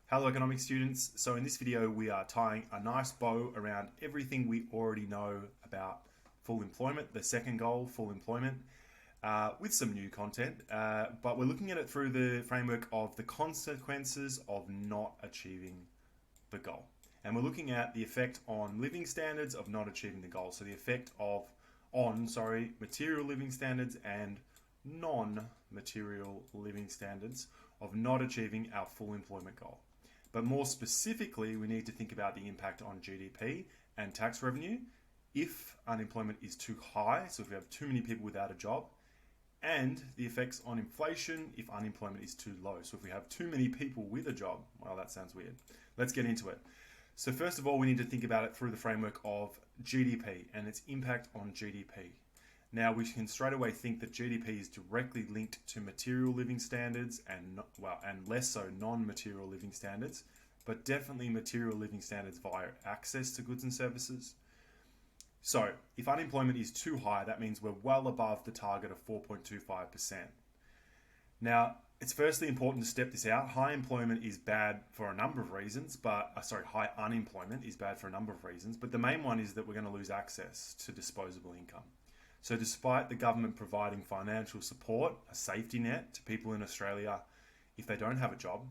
Hello economics students. So in this video we are tying a nice bow around everything we already know about full employment, the second goal, full employment, with some new content, but we're looking at it through the framework of the consequences of not achieving the goal. And we're looking at the effect on living standards of not achieving the goal. So the effect on material living standards and non-material living standards of not achieving our full employment goal. But more specifically, we need to think about the impact on GDP and tax revenue if unemployment is too high, so if we have too many people without a job, and the effects on inflation if unemployment is too low. So if we have too many people with a job, well, that sounds weird. Let's get into it. So first of all, we need to think about it through the framework of GDP and its impact on GDP. Now, we can straight away think that GDP is directly linked to material living standards and less so non-material living standards, but definitely material living standards via access to goods and services. So, if unemployment is too high, that means we're well above the target of 4.25%. Now, it's firstly important to step this out. High unemployment is bad for a number of reasons, but the main one is that we're going to lose access to disposable income. So despite the government providing financial support, a safety net to people in Australia if they don't have a job,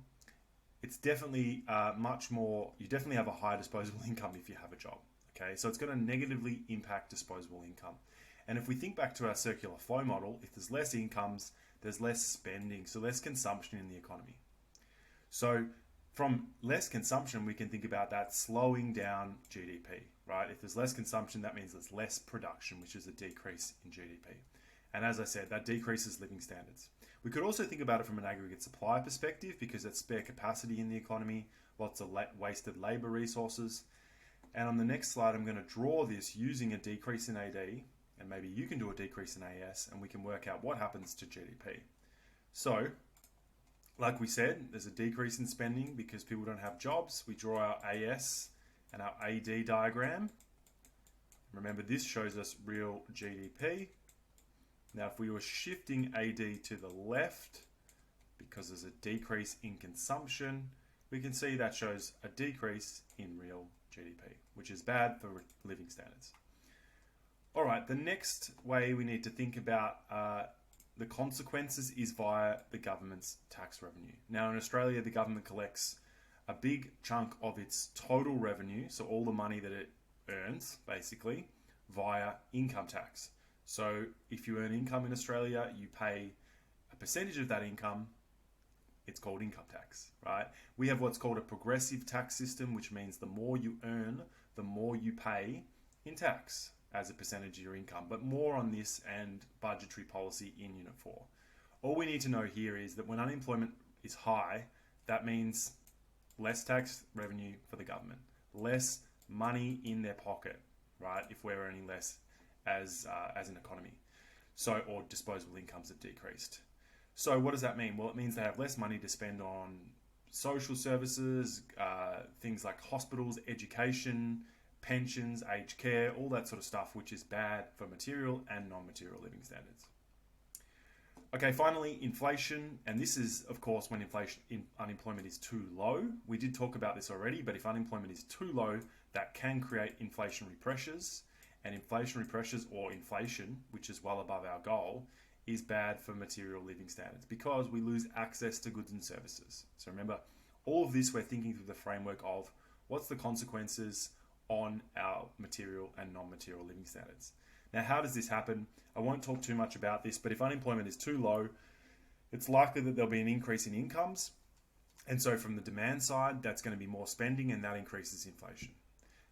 it's definitely you definitely have a higher disposable income if you have a job. Okay, so it's going to negatively impact disposable income. And if we think back to our circular flow model, if there's less incomes, there's less spending, so less consumption in the economy. So from less consumption, we can think about that slowing down GDP, right? If there's less consumption, that means there's less production, which is a decrease in GDP. And as I said, that decreases living standards. We could also think about it from an aggregate supply perspective because it's spare capacity in the economy, lots of wasted labor resources. And on the next slide, I'm going to draw this using a decrease in AD, and maybe you can do a decrease in AS, and we can work out what happens to GDP. So, like we said, there's a decrease in spending because people don't have jobs. We draw our AS and our AD diagram. Remember, this shows us real GDP. Now, if we were shifting AD to the left, because there's a decrease in consumption, we can see that shows a decrease in real GDP, which is bad for living standards. All right, the next way we need to think about the consequences is via the government's tax revenue. Now in Australia, the government collects a big chunk of its total revenue, so all the money that it earns, basically, via income tax. So if you earn income in Australia, you pay a percentage of that income. It's called income tax, right? We have what's called a progressive tax system, which means the more you earn, the more you pay in tax as a percentage of your income, but more on this and budgetary policy in Unit 4. All we need to know here is that when unemployment is high, that means less tax revenue for the government, less money in their pocket, right? If we're earning less as an economy, so or disposable incomes have decreased. So what does that mean? Well, it means they have less money to spend on social services, things like hospitals, education, pensions, aged care, all that sort of stuff, which is bad for material and non-material living standards. Okay, finally, inflation, and this is, of course, when unemployment is too low. We did talk about this already, but if unemployment is too low, that can create inflationary pressures, and inflationary pressures, or inflation, which is well above our goal, is bad for material living standards because we lose access to goods and services. So remember, all of this we're thinking through the framework of what's the consequences on our material and non-material living standards. Now, how does this happen? I won't talk too much about this, but if unemployment is too low, it's likely that there'll be an increase in incomes. And so from the demand side, that's going to be more spending and that increases inflation.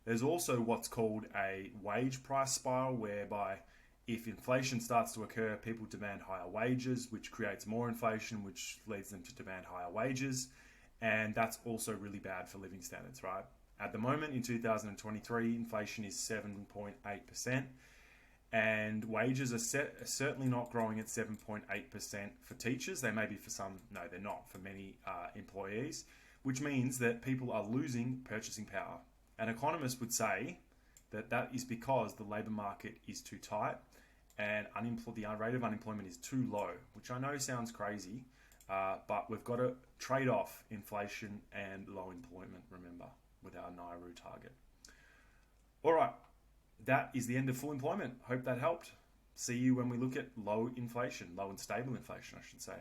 There's also what's called a wage price spiral, whereby if inflation starts to occur, people demand higher wages, which creates more inflation, which leads them to demand higher wages. And that's also really bad for living standards, right? At the moment, in 2023, inflation is 7.8%, and wages are certainly not growing at 7.8% for teachers. They may be for some, no, they're not for many employees, which means that people are losing purchasing power. And economists would say that that is because the labour market is too tight and the rate of unemployment is too low, which I know sounds crazy, But we've got to trade off inflation and low employment, remember, with our Nauru target. All right, that is the end of full employment. Hope that helped. See you when we look at low inflation, low and stable inflation, I should say.